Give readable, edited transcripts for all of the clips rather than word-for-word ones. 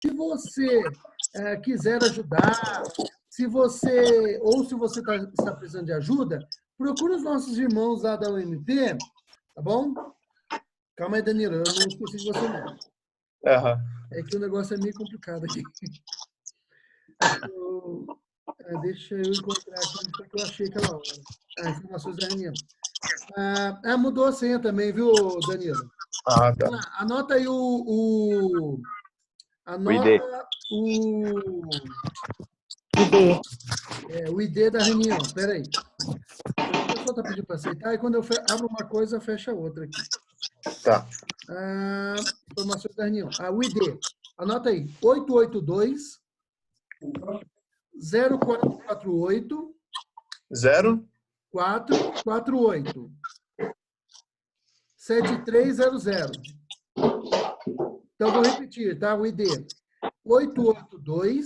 Se você quiser ajudar, se você está precisando de ajuda, procure os nossos irmãos lá da UMP, tá bom? Calma aí, Danilo, eu não esqueci de você, não. É que o negócio é meio complicado aqui. Deixa eu encontrar aqui onde foi que eu achei aquela hora. Informações da reunião. Mudou a senha também, viu, Danilo? Tá. Anota aí anota o ID da reunião. Espera aí. O pessoal está pedindo para aceitar, e quando eu abro uma coisa, fecha outra aqui. Tá. Informações da reunião. O ID. Anota aí. 882 0448 448 7300. Então, vou repetir, tá? O ID. 882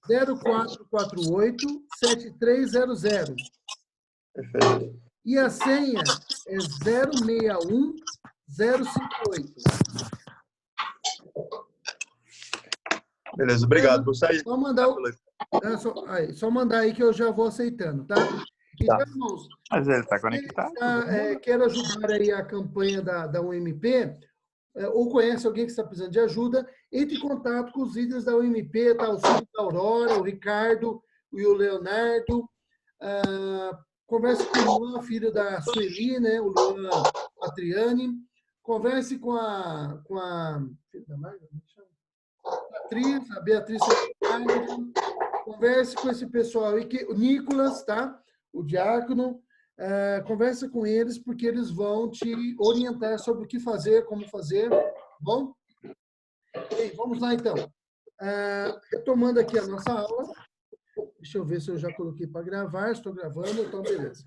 0448 7300. Perfeito. E a senha é 061058. Beleza, obrigado. Vou sair. Só mandar aí que eu já vou aceitando, tá? Então, irmãos, mas ele está conectado. Quero ajudar aí a campanha da UMP, ou conhece alguém que está precisando de ajuda, entre em contato com os líderes da UMP, tá? O filho da Aurora, o Ricardo e o Leonardo. Converse com o Luan, filho da Sueli, né? O Luan Patriani. Converse com a filha da Marga, a Beatriz. Converse com esse pessoal aí, o Nicolas, tá? O diácono. Conversa com eles, porque eles vão te orientar sobre o que fazer, como fazer, tá bom? Bem, vamos lá, então. Retomando aqui a nossa aula. Deixa eu ver se eu já coloquei para gravar. Estou gravando, então beleza.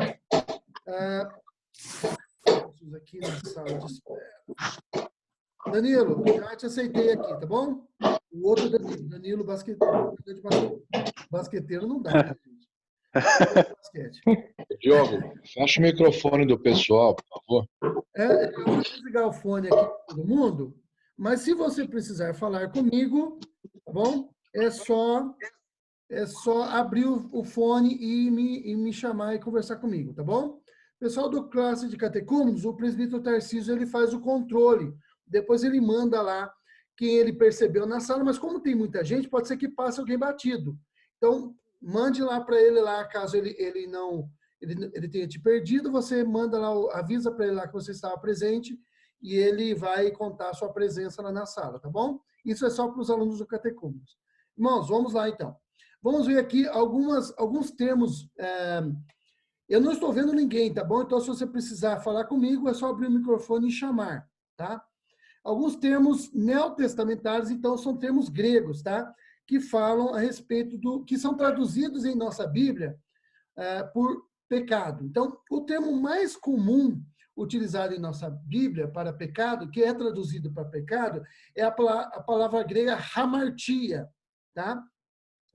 Vamos aqui na sala de espera. Danilo, já te aceitei aqui, tá bom? O outro Danilo basqueteiro. Basqueteiro não dá, né, gente? Basquete. Diogo, fecha o microfone do pessoal, por favor. Eu vou desligar o fone aqui para todo mundo, mas se você precisar falar comigo, tá bom? É só abrir o fone e me chamar e conversar comigo, tá bom? Pessoal do classe de catecúmenos, o presbítero Tarcísio, ele faz o controle. Depois ele manda lá quem ele percebeu na sala, mas como tem muita gente, pode ser que passe alguém batido. Então, mande lá para ele lá, caso ele tenha te perdido, você manda lá, avisa para ele lá que você estava presente e ele vai contar a sua presença lá na sala, tá bom? Isso é só para os alunos do catecúmenos. Irmãos, vamos lá então. Vamos ver aqui alguns termos. Eu não estou vendo ninguém, tá bom? Então, se você precisar falar comigo, é só abrir o microfone e chamar, tá? Alguns termos neotestamentários, então, são termos gregos, tá? Que falam a respeito que são traduzidos em nossa Bíblia por pecado. Então, o termo mais comum utilizado em nossa Bíblia para pecado, que é traduzido para pecado, é a palavra grega hamartia, tá?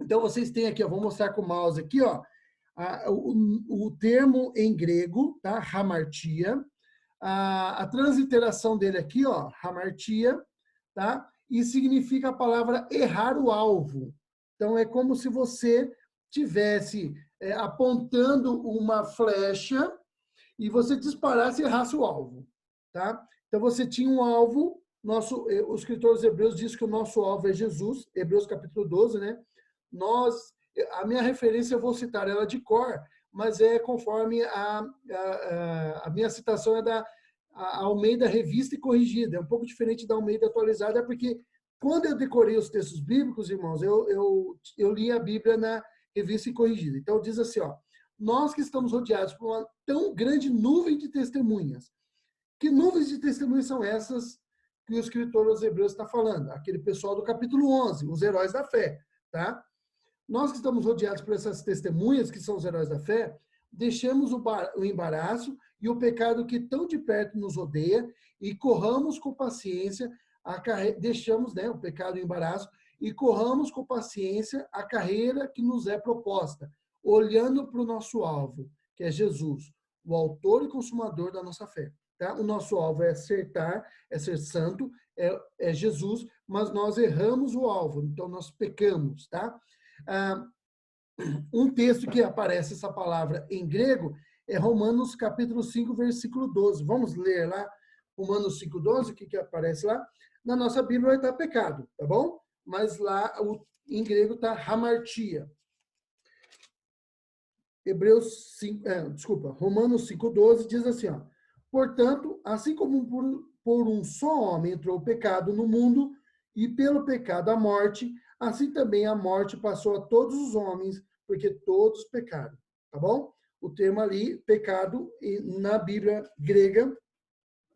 Então, vocês têm aqui, eu vou mostrar com o mouse aqui, ó, o termo em grego, tá? Hamartia. A transliteração dele aqui, ó, hamartia, tá? E significa a palavra errar o alvo. Então, é como se você tivesse apontando uma flecha e você disparasse e errasse o alvo, tá? Então, você tinha um alvo, o escritor aos Hebreus diz que o nosso alvo é Jesus, Hebreus capítulo 12, né? A minha referência, eu vou citar ela de cor, mas é conforme a minha citação é da Almeida Revista e Corrigida, é um pouco diferente da Almeida Atualizada, porque quando eu decorei os textos bíblicos, irmãos, eu li a Bíblia na Revista e Corrigida. Então, diz assim, ó, nós que estamos rodeados por uma tão grande nuvem de testemunhas. Que nuvens de testemunhas são essas que o escritor aos Hebreus está falando? Aquele pessoal do capítulo 11, os heróis da fé, tá? Nós que estamos rodeados por essas testemunhas, que são os heróis da fé, deixemos o embaraço e o pecado que tão de perto nos odeia e corramos com paciência, deixamos, né, o pecado e o embaraço, e corramos com paciência a carreira que nos é proposta, olhando para o nosso alvo, que é Jesus, o autor e consumador da nossa fé. Tá? O nosso alvo é acertar, é ser santo, é Jesus, mas nós erramos o alvo, então nós pecamos, tá? Um texto que aparece essa palavra em grego é Romanos capítulo 5, versículo 12. Vamos ler lá, Romanos 5, 12, o que aparece lá? Na nossa Bíblia vai estar pecado, tá bom? Mas lá em grego está hamartia. Romanos 5,12 diz assim, ó, portanto, assim como por um só homem entrou o pecado no mundo, e pelo pecado a morte, assim também a morte passou a todos os homens, porque todos pecaram, tá bom? O termo ali, pecado, na Bíblia grega,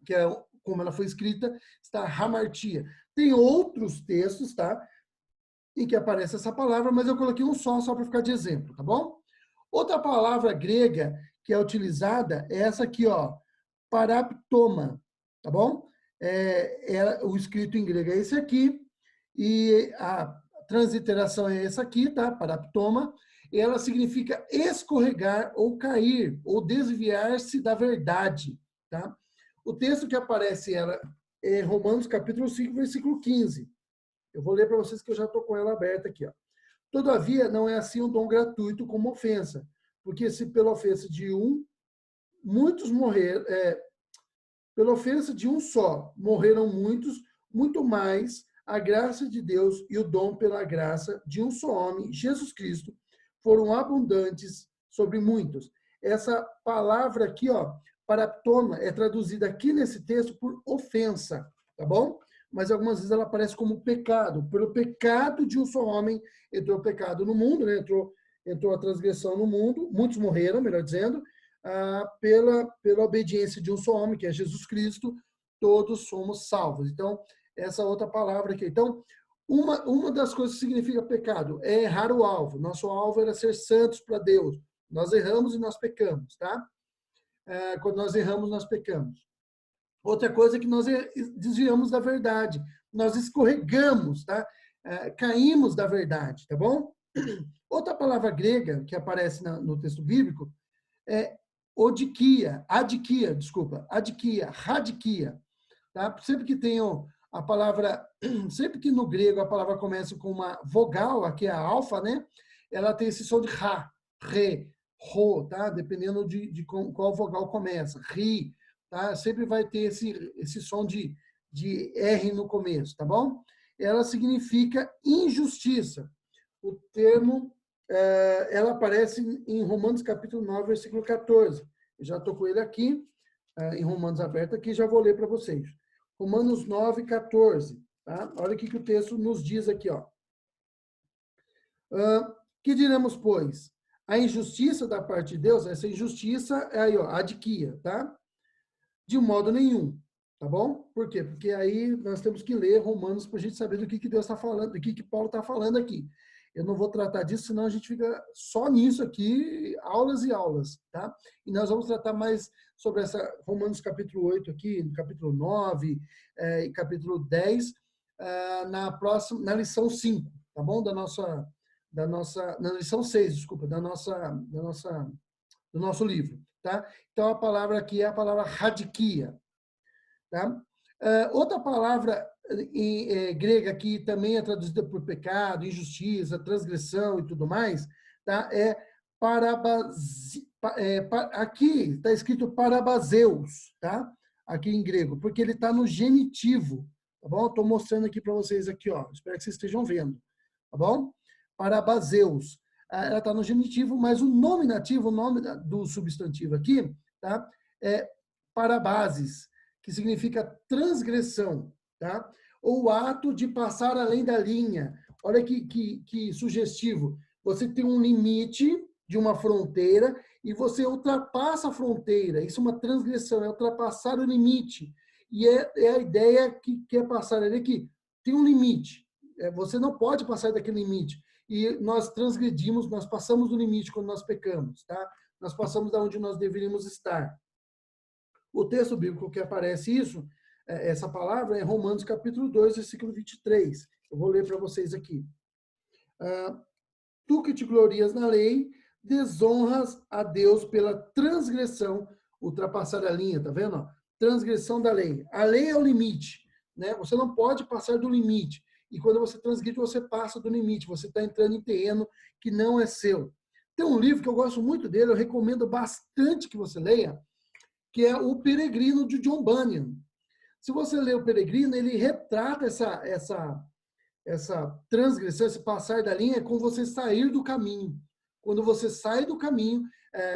que é como ela foi escrita, está hamartia. Tem outros textos, tá? Em que aparece essa palavra, mas eu coloquei um só para ficar de exemplo, tá bom? Outra palavra grega que é utilizada é essa aqui, ó, paraptoma, tá bom? O escrito em grego é esse aqui, e a transliteração é essa aqui, tá? Paraptoma. Ela significa escorregar ou cair, ou desviar-se da verdade, tá? O texto que aparece ela é Romanos capítulo 5, versículo 15. Eu vou ler para vocês que eu já estou com ela aberta aqui, ó. Todavia, não é assim um dom gratuito como ofensa, porque se pela ofensa de muitos morreram, pela ofensa de um só morreram muitos, muito mais a graça de Deus e o dom pela graça de um só homem, Jesus Cristo, foram abundantes sobre muitos. Essa palavra aqui, ó, paraptoma, é traduzida aqui nesse texto por ofensa, tá bom? Mas algumas vezes ela aparece como pecado. Pelo pecado de um só homem entrou o pecado no mundo, né? Entrou a transgressão no mundo, muitos morreram, melhor dizendo, pela obediência de um só homem, que é Jesus Cristo, todos somos salvos. Então, essa outra palavra aqui. Então, uma das coisas que significa pecado é errar o alvo. Nosso alvo era ser santos para Deus. Nós erramos e nós pecamos, tá? Quando nós erramos, nós pecamos. Outra coisa é que nós desviamos da verdade. Nós escorregamos, tá? Caímos da verdade, tá bom? Outra palavra grega que aparece no texto bíblico é odikia, radikia, tá? Sempre que tem a palavra, sempre que no grego a palavra começa com uma vogal, aqui é a alfa, né? Ela tem esse som de ra, re, ro, tá? Dependendo de qual vogal começa, ri, tá? Sempre vai ter esse som de R no começo, tá bom? Ela significa injustiça. O termo, ela aparece em Romanos capítulo 9, versículo 14. Eu já estou com ele aqui, em Romanos aberto aqui, já vou ler para vocês. Romanos 9, 14. Tá? Olha o que o texto nos diz aqui, ó. Que diremos, pois? A injustiça da parte de Deus, essa injustiça é aí, ó, adquia, tá? De modo nenhum, tá bom? Por quê? Porque aí nós temos que ler Romanos para a gente saber do que Deus está falando, do que Paulo está falando aqui. Eu não vou tratar disso, senão a gente fica só nisso aqui, aulas e aulas, tá? E nós vamos tratar mais sobre essa Romanos capítulo 8 aqui, capítulo 9 e capítulo 10, na lição 5, tá bom? Na lição 6, desculpa, do nosso livro, tá? Então, a palavra aqui é a palavra radikia, tá? Outra palavra grega que também é traduzida por pecado, injustiça, transgressão e tudo mais, tá? Aqui está escrito parabaseus, tá? Aqui em grego, porque ele está no genitivo, tá bom? Estou mostrando aqui para vocês aqui, ó. Espero que vocês estejam vendo, tá bom? Parabaseus. Ela está no genitivo, mas o nominativo, o nome do substantivo aqui, tá? É parabases, que significa transgressão, tá? Ou ato de passar além da linha. Olha que sugestivo. Você tem um limite de uma fronteira e você ultrapassa a fronteira. Isso é uma transgressão, é ultrapassar o limite. E é a ideia que quer passar ali, que tem um limite. Você não pode passar daquele limite. E nós transgredimos, nós passamos do limite quando nós pecamos, tá? Nós passamos da onde nós deveríamos estar. O texto bíblico que aparece isso, essa palavra, é Romanos capítulo 2, versículo 23. Eu vou ler para vocês aqui. Tu que te glorias na lei, desonras a Deus pela transgressão, ultrapassar a linha, tá vendo? Transgressão da lei. A lei é o limite. né? Você não pode passar do limite. E quando você transgride, você passa do limite. Você está entrando em terreno que não é seu. Tem um livro que eu gosto muito dele, eu recomendo bastante que você leia, que é O Peregrino, de John Bunyan. Se você ler O Peregrino, ele retrata essa transgressão, esse passar da linha, é quando você sair do caminho. Quando você sai do caminho,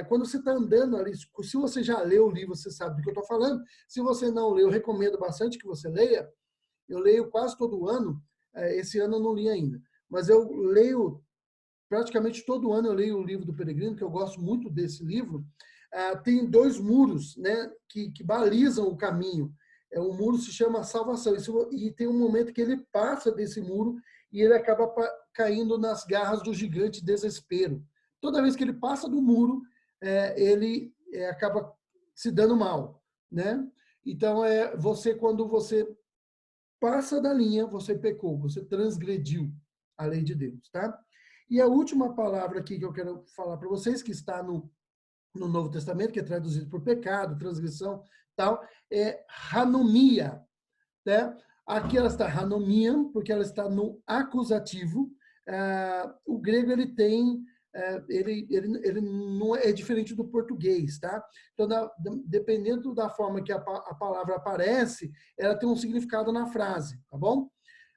quando você está andando ali, se você já leu o livro, você sabe do que eu estou falando. Se você não leu, eu recomendo bastante que você leia. Eu leio quase todo ano. Esse ano eu não li ainda. Mas eu leio, praticamente todo ano eu leio o livro do Peregrino, que eu gosto muito desse livro. Tem 2 muros, né, que balizam o caminho. O muro se chama salvação. E tem um momento que ele passa desse muro e ele acaba caindo nas garras do gigante desespero. Toda vez que ele passa do muro, ele acaba se dando mal, né? Então, quando você passa da linha, você pecou, você transgrediu a lei de Deus, tá? E a última palavra aqui que eu quero falar para vocês, que está no Novo Testamento, que é traduzido por pecado, transgressão, tal, é hanomia, né? Aqui ela está hanomia, porque ela está no acusativo. O grego, ele tem, ele não é diferente do português, tá? Então, dependendo da forma que a palavra aparece, ela tem um significado na frase, tá bom?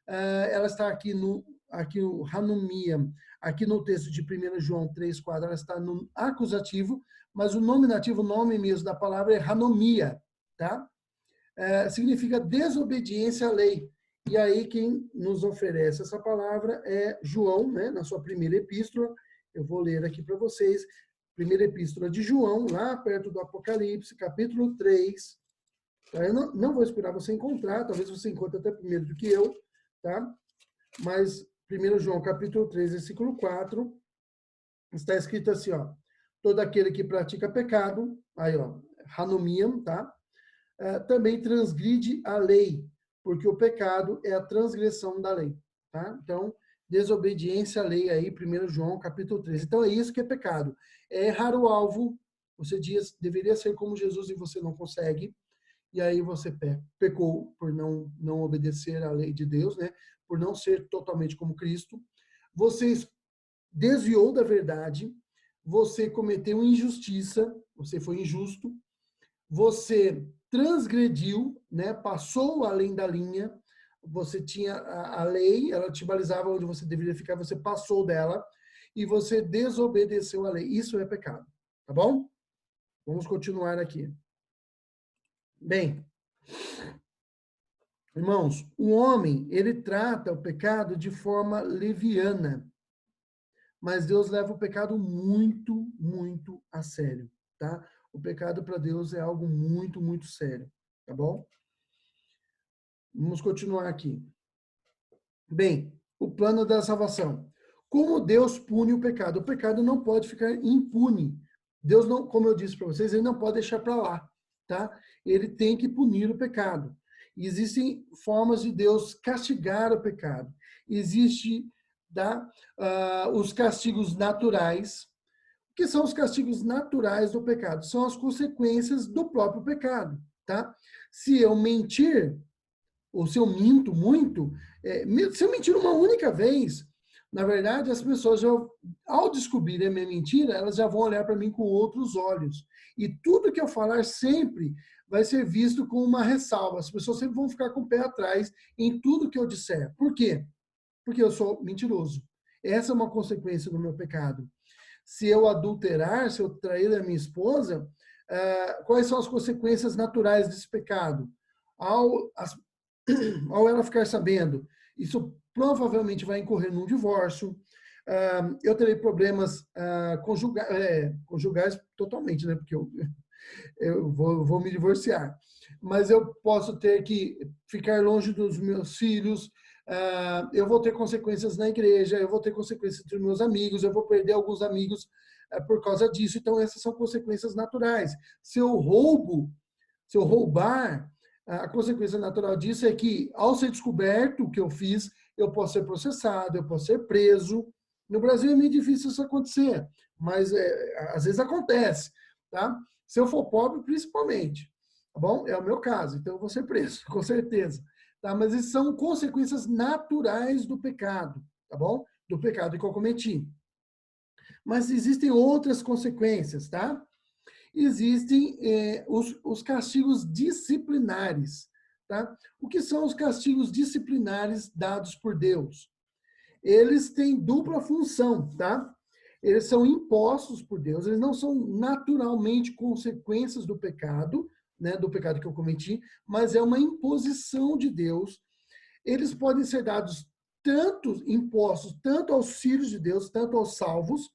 Ela está aqui o hanomia, aqui no texto de 1 João 3,4, ela está no acusativo, mas o nominativo, o nome mesmo da palavra é hanomia, tá? Significa desobediência à lei. E aí quem nos oferece essa palavra é João, né, na sua primeira epístola. Eu vou ler aqui para vocês. Primeira epístola de João, lá perto do Apocalipse, capítulo 3. Eu não vou esperar você encontrar, talvez você encontre até primeiro do que eu, tá? Mas 1 João, capítulo 3, versículo 4, está escrito assim, ó: todo aquele que pratica pecado, aí, ó, hanomiam, tá? Também transgride a lei, porque o pecado é a transgressão da lei, tá? Então, desobediência à lei aí, 1 João, capítulo 3. Então, é isso que é pecado. É errar o alvo, você diz, deveria ser como Jesus e você não consegue, e aí você pecou por não obedecer à lei de Deus, né? Por não ser totalmente como Cristo. Você desviou da verdade, você cometeu injustiça, você foi injusto, você transgrediu, né? Passou além da linha, você tinha a lei, ela te balizava onde você deveria ficar, você passou dela e você desobedeceu a lei. Isso é pecado, tá bom? Vamos continuar aqui. Bem, irmãos, o homem, ele trata o pecado de forma leviana, mas Deus leva o pecado muito, muito a sério, tá? O pecado para Deus é algo muito, muito sério, tá bom? Vamos continuar aqui. Bem, o plano da salvação. Como Deus pune o pecado? O pecado não pode ficar impune. Deus não, como eu disse para vocês, ele não pode deixar para lá, tá? Ele tem que punir o pecado. Existem formas de Deus castigar o pecado. Existe os castigos naturais. O que são os castigos naturais do pecado? São as consequências do próprio pecado, tá? Se eu mentir, ou se eu minto muito, se eu mentir uma única vez, na verdade, as pessoas, ao descobrirem a minha mentira, elas já vão olhar para mim com outros olhos. E tudo que eu falar sempre vai ser visto com uma ressalva. As pessoas sempre vão ficar com o pé atrás em tudo que eu disser. Por quê? Porque eu sou mentiroso. Essa é uma consequência do meu pecado. Se eu adulterar, se eu trair a minha esposa, quais são as consequências naturais desse pecado? Ao ela ficar sabendo, isso provavelmente vai incorrer num divórcio. Eu terei problemas conjugais totalmente, né? Porque eu vou me divorciar. Mas eu posso ter que ficar longe dos meus filhos, eu vou ter consequências na igreja, eu vou ter consequências dos meus amigos, eu vou perder alguns amigos por causa disso. Então, essas são consequências naturais. Se eu roubar, a consequência natural disso é que, ao ser descoberto o que eu fiz, eu posso ser processado, eu posso ser preso. No Brasil é meio difícil isso acontecer, mas às vezes acontece, tá? Se eu for pobre, principalmente, tá bom? É o meu caso, então eu vou ser preso, com certeza. tá? Mas essas são consequências naturais do pecado, tá bom? Do pecado que eu cometi. Mas existem outras consequências, tá? Existem os castigos disciplinares, tá? O que são os castigos disciplinares dados por Deus? Eles têm dupla função, tá? Eles são impostos por Deus, eles não são naturalmente consequências do pecado, né, do pecado que eu cometi, mas é uma imposição de Deus. Eles podem ser dados impostos tanto aos filhos de Deus, tanto aos salvos,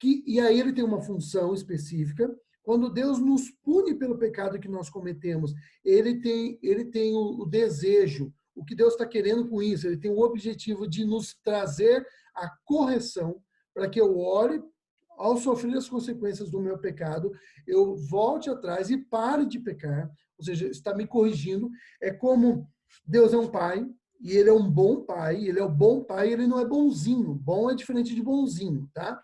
e aí ele tem uma função específica. Quando Deus nos pune pelo pecado que nós cometemos, ele tem o desejo, o que Deus está querendo com isso, ele tem o objetivo de nos trazer a correção, para que eu ore, ao sofrer as consequências do meu pecado, eu volte atrás e pare de pecar, ou seja, está me corrigindo. É como Deus é um pai, e ele é um bom pai, ele é o bom pai, ele não é bonzinho. Bom é diferente de bonzinho, tá?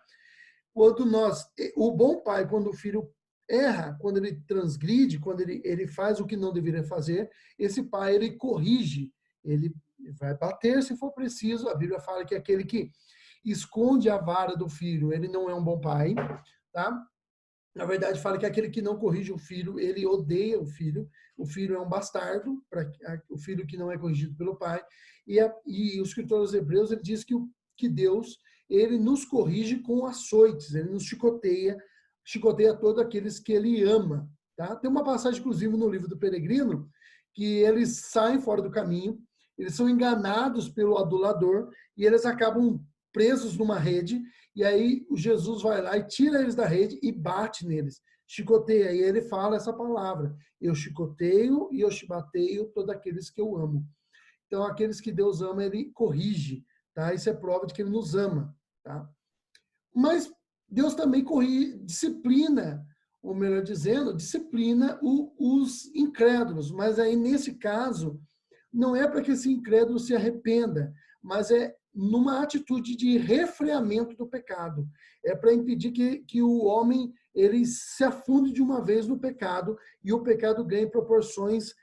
O bom pai, quando o filho erra, quando ele transgride, quando ele faz o que não deveria fazer, esse pai, ele corrige, ele vai bater se for preciso. A Bíblia fala que aquele que esconde a vara do filho, ele não é um bom pai, tá? Na verdade, fala que aquele que não corrige o filho, ele odeia o filho. O filho é um bastardo, o filho que não é corrigido pelo pai. E o escritor aos Hebreus, ele diz que Deus, ele nos corrige com açoites, ele nos chicoteia todos aqueles que ele ama. Tá? Tem uma passagem, inclusive, no livro do Peregrino, que eles saem fora do caminho, eles são enganados pelo adulador e eles acabam presos numa rede, e aí Jesus vai lá e tira eles da rede e bate neles, chicoteia. E ele fala essa palavra: eu chicoteio e eu chibateio todos aqueles que eu amo. Então, aqueles que Deus ama, ele corrige, tá? Isso é prova de que ele nos ama, tá? Mas Deus também disciplina, ou melhor dizendo, disciplina os incrédulos. Mas aí, nesse caso, não é para que esse incrédulo se arrependa, mas é numa atitude de refreamento do pecado. É para impedir que o homem ele se afunde de uma vez no pecado e o pecado ganhe proporções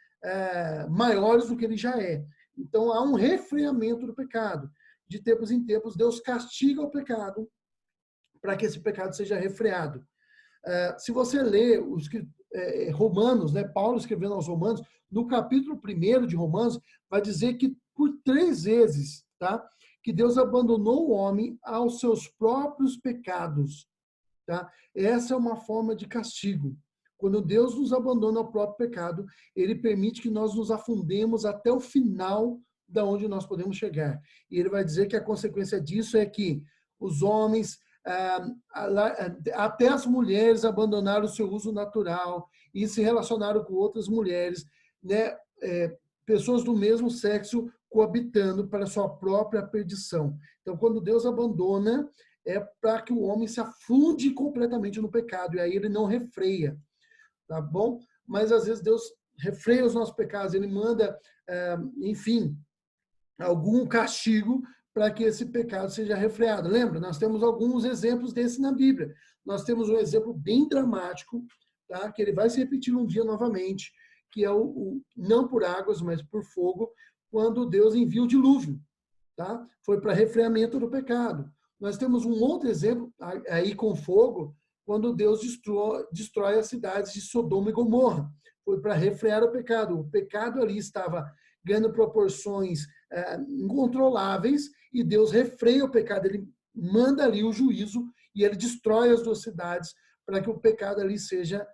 maiores do que ele já é. Então, há um refreamento do pecado. De tempos em tempos, Deus castiga o pecado para que esse pecado seja refreado. Se você lê os Romanos, né, Paulo escrevendo aos Romanos, no capítulo 1 de Romanos, vai dizer que por 3 vezes, tá, que Deus abandonou o homem aos seus próprios pecados. Tá? Essa é uma forma de castigo. Quando Deus nos abandona ao próprio pecado, ele permite que nós nos afundemos até o final da onde nós podemos chegar. E ele vai dizer que a consequência disso é que os homens, até as mulheres, abandonaram o seu uso natural e se relacionaram com outras mulheres, né? Pessoas do mesmo sexo coabitando para sua própria perdição. Então, quando Deus abandona, é para que o homem se afunde completamente no pecado, e aí ele não refreia, tá bom? Mas, às vezes, Deus refreia os nossos pecados, ele manda, enfim, algum castigo para que esse pecado seja refreado. Lembra? Nós temos alguns exemplos desse na Bíblia. Nós temos um exemplo bem dramático, tá? Que ele vai se repetir um dia novamente, que é não por águas, mas por fogo, quando Deus envia o dilúvio, tá? Foi para refreamento do pecado. Nós temos um outro exemplo aí com fogo, quando Deus destrói as cidades de Sodoma e Gomorra. Foi para refrear o pecado. O pecado ali estava ganhando proporções incontroláveis e Deus refreia o pecado. Ele manda ali o juízo e ele destrói as 2 cidades para que o pecado ali seja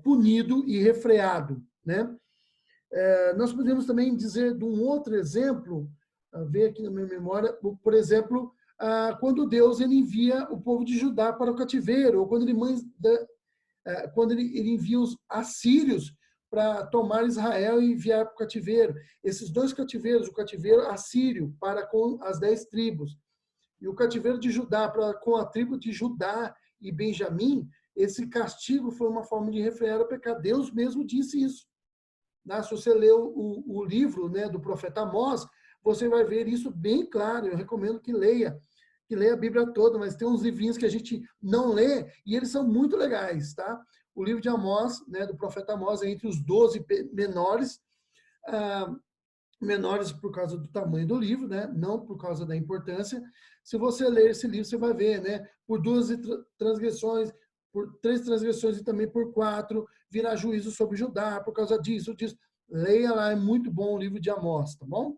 punido e refreado, né? Nós podemos também dizer de um outro exemplo, ver aqui na minha memória, por exemplo, quando Deus ele envia o povo de Judá para o cativeiro, ou quando ele envia os assírios para tomar Israel e enviar para o cativeiro. Esses 2 cativeiros, o cativeiro assírio para com as 10 tribos, e o cativeiro de Judá para com a tribo de Judá e Benjamim, esse castigo foi uma forma de refrear o pecado. Deus mesmo disse isso. Se você ler o livro, né, do profeta Amós, você vai ver isso bem claro. Eu recomendo que leia a Bíblia toda, mas tem uns livrinhos que a gente não lê e eles são muito legais, tá? O livro de Amós, né, do profeta Amós, é entre os 12 menores. menores por causa do tamanho do livro, né? Não por causa da importância. Se você ler esse livro, você vai ver, né? Por 2 transgressões, por 3 transgressões e também por 4, virá juízo sobre Judá, por causa disso, disso. Leia lá, é muito bom o livro de Amós, tá bom?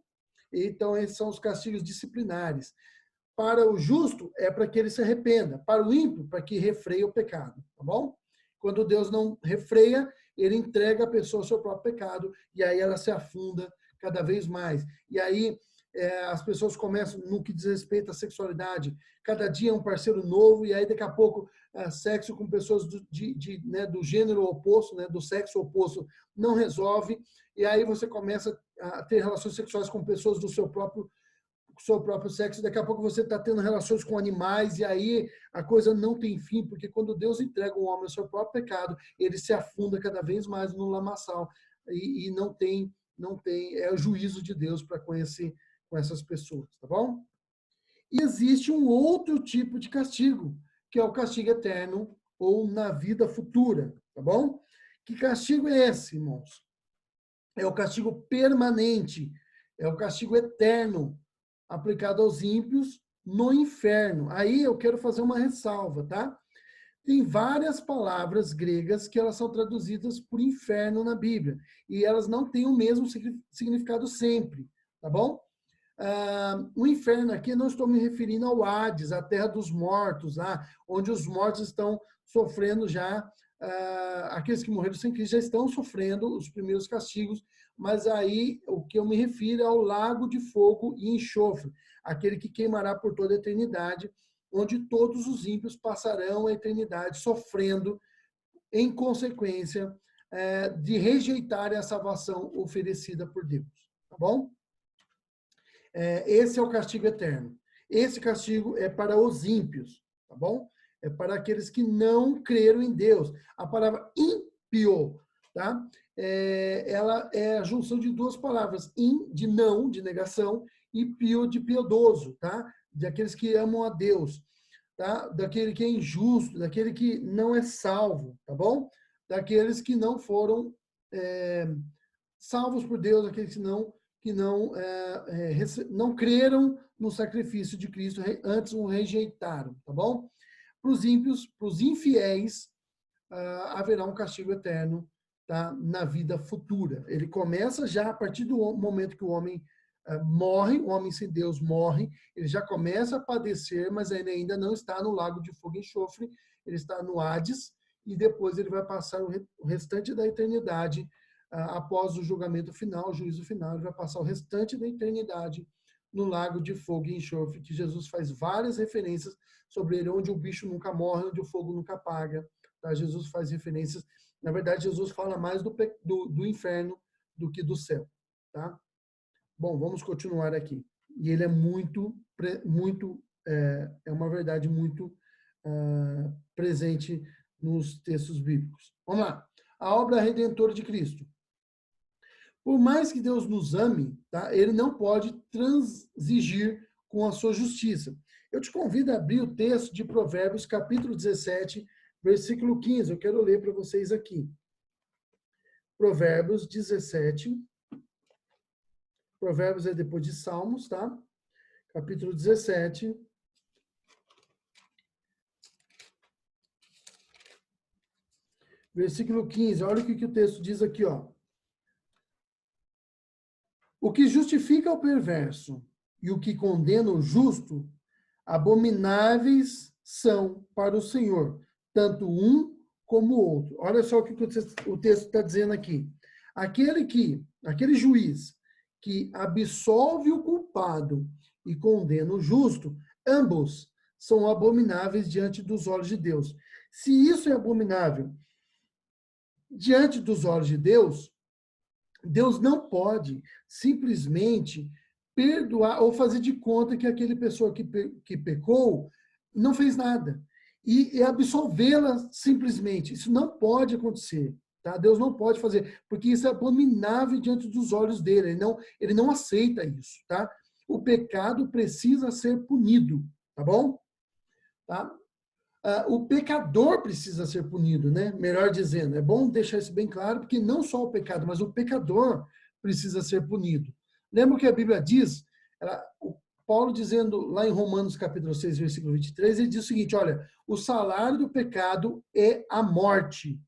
Então, esses são os castigos disciplinares. Para o justo, é para que ele se arrependa. Para o ímpio, para que refreie o pecado, tá bom? Quando Deus não refreia, ele entrega a pessoa ao seu próprio pecado, e aí ela se afunda cada vez mais. E aí as pessoas começam, no que diz respeito à sexualidade, cada dia é um parceiro novo, e aí daqui a pouco sexo com pessoas né, do gênero oposto, né, do sexo oposto, não resolve, e aí você começa a ter relações sexuais com pessoas do seu próprio sexo, daqui a pouco você está tendo relações com animais, e aí a coisa não tem fim, porque quando Deus entrega o homem ao seu próprio pecado, ele se afunda cada vez mais no lamaçal, e não tem, é o juízo de Deus para com essas pessoas, tá bom? E existe um outro tipo de castigo, que é o castigo eterno, ou na vida futura, tá bom? Que castigo é esse, irmãos? É o castigo permanente, é o castigo eterno, aplicado aos ímpios no inferno. Aí eu quero fazer uma ressalva, tá? Tem várias palavras gregas que elas são traduzidas por inferno na Bíblia, e elas não têm o mesmo significado sempre, tá bom? O inferno aqui, não estou me referindo ao Hades, a terra dos mortos, lá, onde os mortos estão sofrendo já, aqueles que morreram sem Cristo já estão sofrendo os primeiros castigos, mas aí o que eu me refiro é ao lago de fogo e enxofre, aquele que queimará por toda a eternidade, onde todos os ímpios passarão a eternidade sofrendo em consequência de rejeitarem a salvação oferecida por Deus, tá bom? Esse é o castigo eterno. Esse castigo é para os ímpios, tá bom? É para aqueles que não creram em Deus. A palavra ímpio, tá? Ela é a junção de 2 palavras, de não, de negação, e pio, de piedoso, tá? De aqueles que amam a Deus, tá? Daquele que é injusto, daquele que não é salvo, tá bom? Daqueles que não foram salvos por Deus, aqueles que não creram no sacrifício de Cristo, antes o rejeitaram, tá bom? Para os ímpios, para os infiéis, haverá um castigo eterno, tá? Na vida futura. Ele começa já a partir do momento que o homem morre, o homem sem Deus morre, ele já começa a padecer, mas ele ainda não está no lago de fogo e enxofre, ele está no Hades, e depois ele vai passar o restante da eternidade, após o julgamento final, o juízo final, ele vai passar o restante da eternidade no lago de fogo e enxofre, que Jesus faz várias referências sobre ele, onde o bicho nunca morre, onde o fogo nunca apaga. Tá? Jesus faz referências. Na verdade, Jesus fala mais do inferno do que do céu. Tá? Bom, vamos continuar aqui. E ele é é uma verdade muito presente nos textos bíblicos. Vamos lá. A obra redentora de Cristo. Por mais que Deus nos ame, tá? Ele não pode transigir com a sua justiça. Eu te convido a abrir o texto de Provérbios, capítulo 17, versículo 15. Eu quero ler para vocês aqui. Provérbios 17. Provérbios é depois de Salmos, tá? Capítulo 17. Versículo 15. Olha o que o texto diz aqui, ó. O que justifica o perverso e o que condena o justo, abomináveis são para o Senhor, tanto um como o outro. Olha só o que o texto está dizendo aqui. Aquele juiz que absolve o culpado e condena o justo, ambos são abomináveis diante dos olhos de Deus. Se isso é abominável diante dos olhos de Deus, Deus não pode simplesmente perdoar ou fazer de conta que aquele pessoa que pecou não fez nada e absolvê-la simplesmente. Isso não pode acontecer, tá? Deus não pode fazer, porque isso é abominável diante dos olhos dele. Ele não aceita isso, tá? O pecado precisa ser punido, tá bom? Tá? O pecador precisa ser punido, né? Melhor dizendo, é bom deixar isso bem claro, porque não só o pecado, mas o pecador precisa ser punido. Lembra o que a Bíblia diz? O Paulo dizendo lá em Romanos capítulo 6, versículo 23, ele diz o seguinte, olha, o salário do pecado é a morte.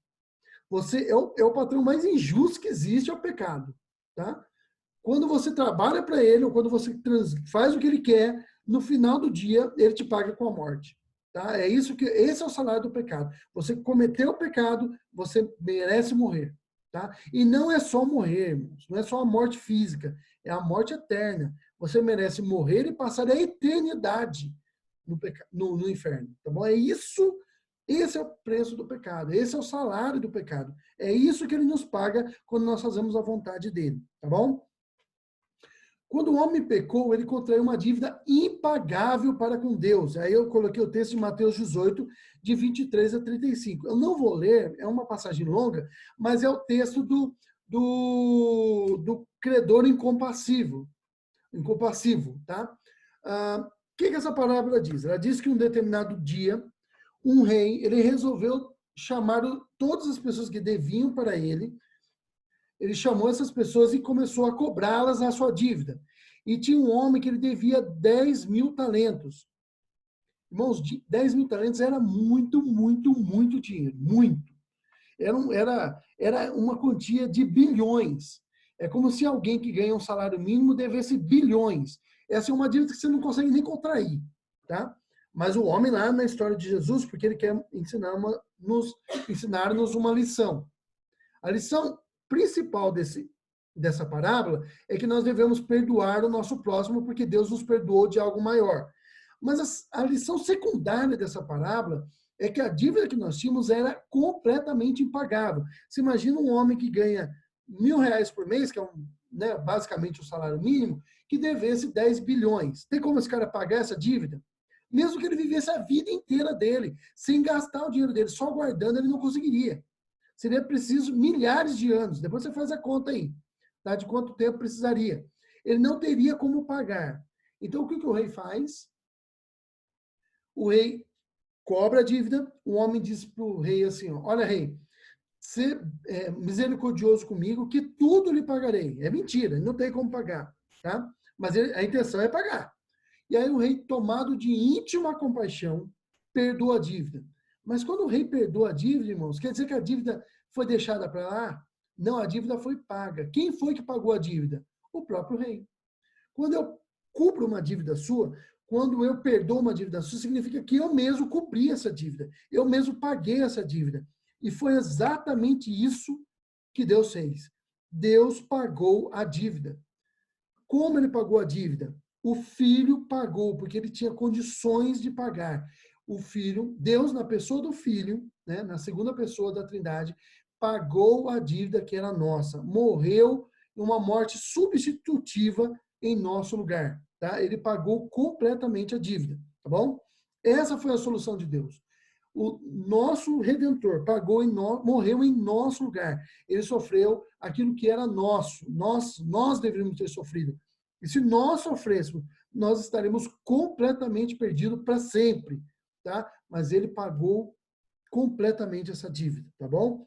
Você é o patrão mais injusto que existe, é o pecado. Tá? Quando você trabalha para ele, ou quando você faz o que ele quer, no final do dia, ele te paga com a morte. Tá? Esse é o salário do pecado. Você cometeu o pecado, você merece morrer. Tá? E não é só morrer, irmãos. Não é só a morte física, é a morte eterna. Você merece morrer e passar a eternidade no inferno. Tá bom? Esse é o preço do pecado. Esse é o salário do pecado. É isso que ele nos paga quando nós fazemos a vontade dele. Tá bom? Quando o homem pecou, ele contraiu uma dívida impagável para com Deus. Aí eu coloquei o texto de Mateus 18, de 23 a 35. Eu não vou ler, é uma passagem longa, mas é o texto do credor incompassivo, tá? O que essa parábola diz? Ela diz que um determinado dia, um rei, ele resolveu chamar todas as pessoas que deviam para ele. Ele chamou essas pessoas e começou a cobrá-las a sua dívida. E tinha um homem que ele devia 10 mil talentos. Irmãos, 10 mil talentos era muito, muito, muito dinheiro. Muito. Era uma quantia de bilhões. É como se alguém que ganha um salário mínimo devesse bilhões. Essa é uma dívida que você não consegue nem contrair. Tá? Mas o homem lá na história de Jesus, porque ele quer ensinar-nos uma lição. A lição principal dessa parábola é que nós devemos perdoar o nosso próximo porque Deus nos perdoou de algo maior. Mas a lição secundária dessa parábola é que a dívida que nós tínhamos era completamente impagável. Você imagina um homem que ganha R$1.000 por mês, que é basicamente o salário mínimo, que devesse 10 bilhões. Tem como esse cara pagar essa dívida? Mesmo que ele vivesse a vida inteira dele, sem gastar o dinheiro dele, só guardando, ele não conseguiria. Seria preciso milhares de anos. Depois você faz a conta aí, tá? De quanto tempo precisaria. Ele não teria como pagar. Então, o que o rei faz? O rei cobra a dívida, o homem diz para o rei assim, olha, rei, ser misericordioso comigo, que tudo lhe pagarei. É mentira, ele não tem como pagar, tá? Mas a intenção é pagar. E aí o rei, tomado de íntima compaixão, perdoa a dívida. Mas quando o rei perdoa a dívida, irmãos, quer dizer que a dívida foi deixada para lá? Não, a dívida foi paga. Quem foi que pagou a dívida? O próprio rei. Quando eu cubro uma dívida sua, quando eu perdoo uma dívida sua, significa que eu mesmo cobri essa dívida. Eu mesmo paguei essa dívida. E foi exatamente isso que Deus fez. Deus pagou a dívida. Como ele pagou a dívida? O filho pagou, porque ele tinha condições de pagar. O filho, Deus, na pessoa do filho, né, na segunda pessoa da Trindade, pagou a dívida que era nossa. Morreu uma morte substitutiva em nosso lugar. Tá? Ele pagou completamente a dívida. Tá bom? Essa foi a solução de Deus. O nosso Redentor pagou morreu em nosso lugar. Ele sofreu aquilo que era nosso. Nós deveríamos ter sofrido. E se nós sofrêssemos, nós estaremos completamente perdidos para sempre. Tá? Mas ele pagou completamente essa dívida. Tá bom?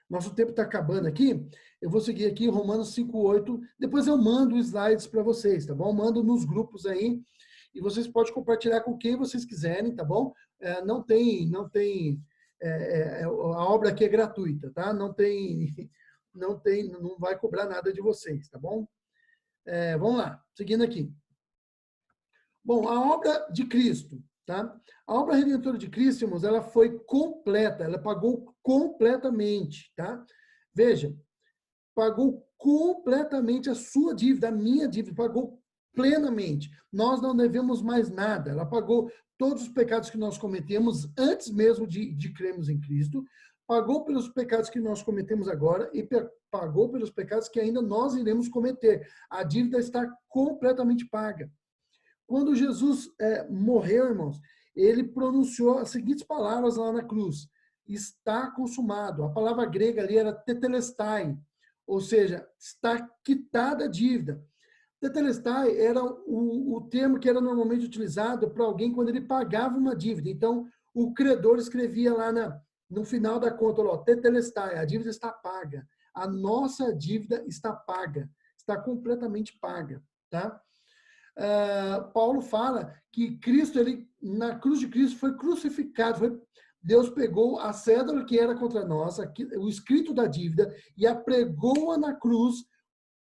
Nosso tempo está acabando aqui. Eu vou seguir aqui Romanos 5:8. Depois eu mando os slides para vocês, tá bom? Mando nos grupos aí. E vocês podem compartilhar com quem vocês quiserem, tá bom? Não tem, a obra aqui é gratuita, tá? Não vai cobrar nada de vocês, tá bom? Vamos lá, seguindo aqui. Bom, a obra de Cristo, tá? A obra redentora de Cristo, irmãos, ela foi completa, ela pagou completamente, tá? Veja, pagou completamente a sua dívida, a minha dívida, pagou plenamente. Nós não devemos mais nada. Ela pagou todos os pecados que nós cometemos antes mesmo de crermos em Cristo, pagou pelos pecados que nós cometemos agora e pagou pelos pecados que ainda nós iremos cometer. A dívida está completamente paga. Quando Jesus morreu, irmãos, ele pronunciou as seguintes palavras lá na cruz: está consumado. A palavra grega ali era tetelestai, ou seja, está quitada a dívida. Tetelestai era o termo que era normalmente utilizado para alguém quando ele pagava uma dívida. Então, o credor escrevia lá no final da conta, tetelestai, a dívida está paga. A nossa dívida está paga. está completamente paga, tá? Paulo fala que Cristo, na cruz de Cristo, foi crucificado. Deus pegou a cédula que era contra nós, o escrito da dívida, e a pregou-a na cruz,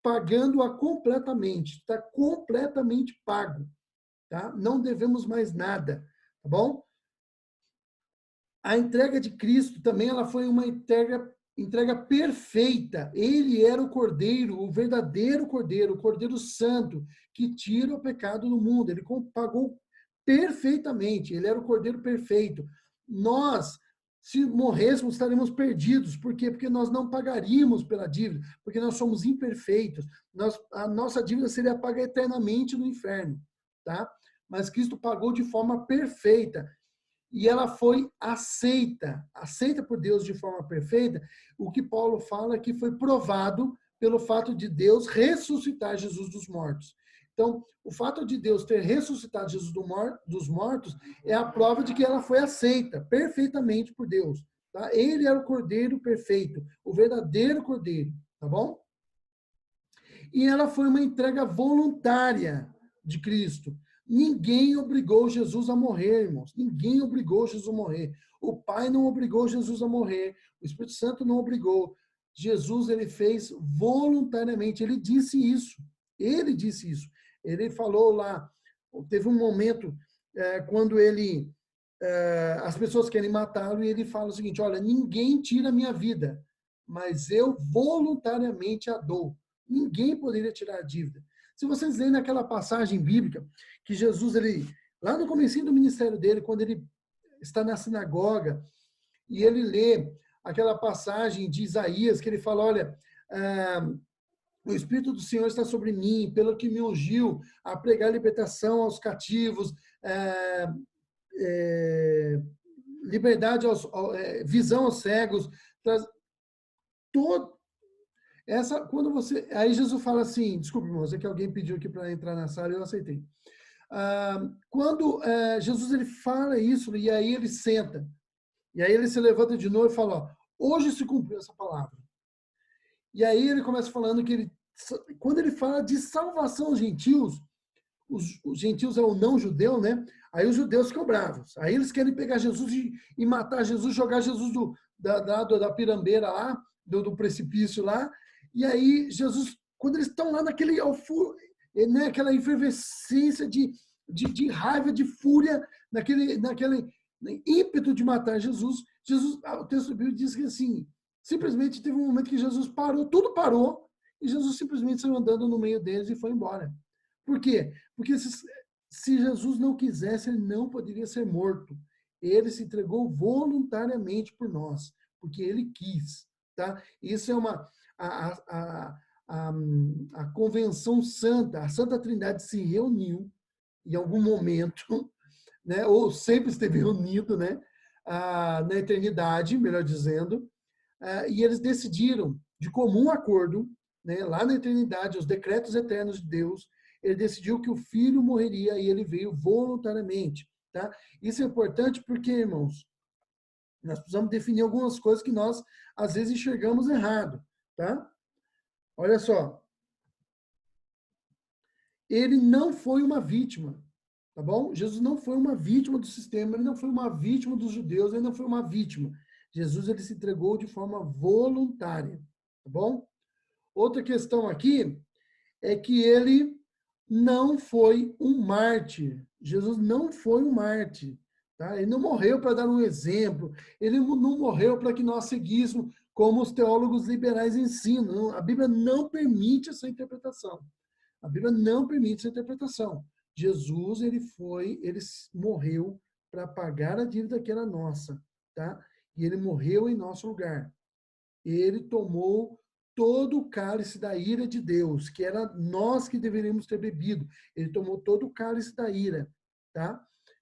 pagando-a completamente. Está completamente pago. Tá? Não devemos mais nada. Tá bom? A entrega de Cristo também ela foi uma entrega perfeita. Ele era o Cordeiro, o verdadeiro Cordeiro, o Cordeiro Santo, que tira o pecado do mundo. Ele pagou perfeitamente. Ele era o Cordeiro perfeito. Nós, se morrêssemos, estaremos perdidos. Por quê? Porque nós não pagaríamos pela dívida, porque nós somos imperfeitos. A nossa dívida seria paga eternamente no inferno. Tá? Mas Cristo pagou de forma perfeita. E ela foi aceita por Deus de forma perfeita. O que Paulo fala é que foi provado pelo fato de Deus ressuscitar Jesus dos mortos. Então, o fato de Deus ter ressuscitado Jesus dos mortos é a prova de que ela foi aceita perfeitamente por Deus. Tá? Ele era o Cordeiro perfeito, o verdadeiro Cordeiro, tá bom? E ela foi uma entrega voluntária de Cristo. Ninguém obrigou Jesus a morrer, irmãos. Ninguém obrigou Jesus a morrer. O Pai não obrigou Jesus a morrer. O Espírito Santo não obrigou. Jesus, ele fez voluntariamente. Ele disse isso. Ele disse isso. Ele falou lá, teve um momento quando as pessoas querem matá-lo e ele fala o seguinte, olha, ninguém tira a minha vida, mas eu voluntariamente a dou. Ninguém poderia tirar a dívida. Se vocês lerem naquela passagem bíblica, que Jesus, lá no comecinho do ministério dele, quando ele está na sinagoga, e ele lê aquela passagem de Isaías, que ele fala, olha, o Espírito do Senhor está sobre mim, pelo que me ungiu a pregar libertação aos cativos, liberdade, visão aos cegos, aí Jesus fala assim, desculpe, irmãos, é que alguém pediu aqui para entrar na sala e eu aceitei. Quando Jesus ele fala isso, e aí ele senta, e aí ele se levanta de novo e fala, ó, hoje se cumpriu essa palavra. E aí ele começa falando que quando ele fala de salvação aos gentios, os gentios é o não judeu, né? Aí os judeus ficam bravos. Aí eles querem pegar Jesus e matar Jesus, jogar Jesus da pirambeira lá, do precipício lá. E aí Jesus, quando eles estão lá naquele né, aquela efervescência de raiva, de fúria, naquele ímpeto de matar Jesus, o texto bíblico diz que assim, simplesmente teve um momento que Jesus parou, tudo parou, e Jesus simplesmente saiu andando no meio deles e foi embora. Por quê? Porque se Jesus não quisesse, ele não poderia ser morto. Ele se entregou voluntariamente por nós, porque ele quis. Tá? Isso é a convenção santa, a Santa Trindade se reuniu em algum momento, né? Ou sempre esteve reunido, né? Na eternidade, melhor dizendo, e eles decidiram, de comum acordo, né? Lá na eternidade, os decretos eternos de Deus, ele decidiu que o filho morreria e ele veio voluntariamente. Tá? Isso é importante porque, irmãos, nós precisamos definir algumas coisas que nós, às vezes, enxergamos errado. Tá? Olha só. Ele não foi uma vítima. Tá bom? Jesus não foi uma vítima do sistema, ele não foi uma vítima dos judeus, ele não foi uma vítima. Jesus ele se entregou de forma voluntária. Tá bom? Outra questão aqui é que ele não foi um mártir. Jesus não foi um mártir. Tá? Ele não morreu para dar um exemplo. Ele não morreu para que nós seguíssemos como os teólogos liberais ensinam. A Bíblia não permite essa interpretação. A Bíblia não permite essa interpretação. Jesus, ele morreu para pagar a dívida que era nossa. Tá? E ele morreu em nosso lugar. Ele tomou todo o cálice da ira de Deus, que era nós que deveríamos ter bebido. Ele tomou todo o cálice da ira, tá?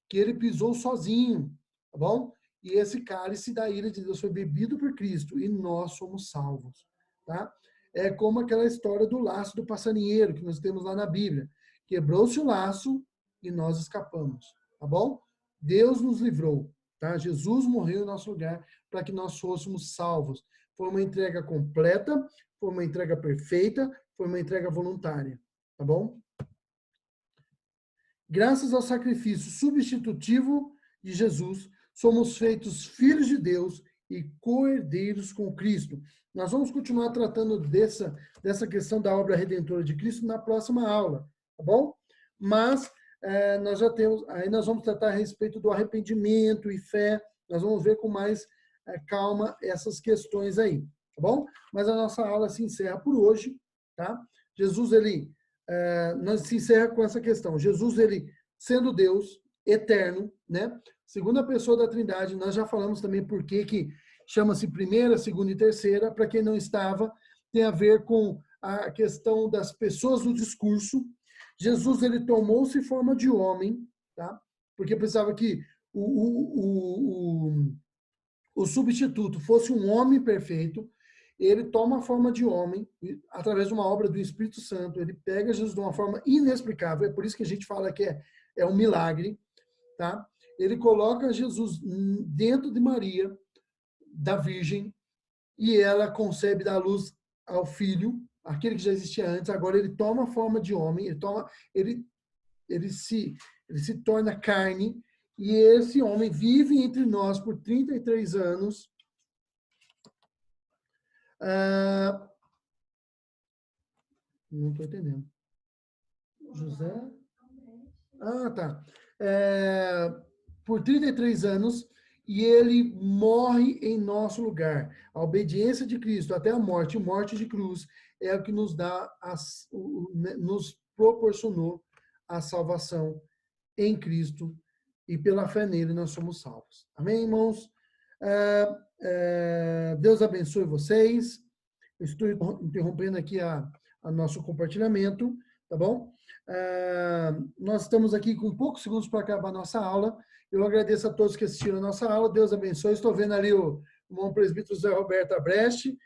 Que ele pisou sozinho, tá bom? E esse cálice da ira de Deus foi bebido por Cristo e nós somos salvos, tá? É como aquela história do laço do passarinheiro que nós temos lá na Bíblia. Quebrou-se o laço e nós escapamos, tá bom? Deus nos livrou, tá? Jesus morreu em nosso lugar para que nós fôssemos salvos. Foi uma entrega completa, foi uma entrega perfeita, foi uma entrega voluntária, tá bom? Graças ao sacrifício substitutivo de Jesus, somos feitos filhos de Deus e co-herdeiros com Cristo. Nós vamos continuar tratando dessa questão da obra redentora de Cristo na próxima aula, tá bom? Mas nós já temos, aí nós vamos tratar a respeito do arrependimento e fé, nós vamos ver com mais calma essas questões aí, tá bom? Mas a nossa aula se encerra por hoje, tá? Jesus, nós se encerra com essa questão. Jesus, ele sendo Deus eterno, né? Segunda pessoa da Trindade, nós já falamos também por que chama-se primeira, segunda e terceira, para quem não estava, tem a ver com a questão das pessoas do discurso. Jesus, ele tomou-se forma de homem, tá? Porque pensava que o substituto fosse um homem perfeito. Ele toma a forma de homem, através de uma obra do Espírito Santo. Ele pega Jesus de uma forma inexplicável, é por isso que a gente fala que é um milagre, tá? Ele coloca Jesus dentro de Maria, da Virgem, e ela concebe da luz ao Filho, aquele que já existia antes. Agora ele toma a forma de homem, ele se torna carne, e esse homem vive entre nós por 33 anos, não estou entendendo. José? Tá. Por 33 anos, e ele morre em nosso lugar. A obediência de Cristo até a morte de cruz, é o que nos nos proporcionou a salvação em Cristo, e pela fé nele nós somos salvos. Amém, irmãos? Deus abençoe vocês. Eu estou interrompendo aqui a nosso compartilhamento, tá bom? Nós estamos aqui com poucos segundos para acabar a nossa aula. Eu agradeço a todos que assistiram a nossa aula. Deus abençoe. Estou vendo ali o irmão presbítero José Roberto Abrecht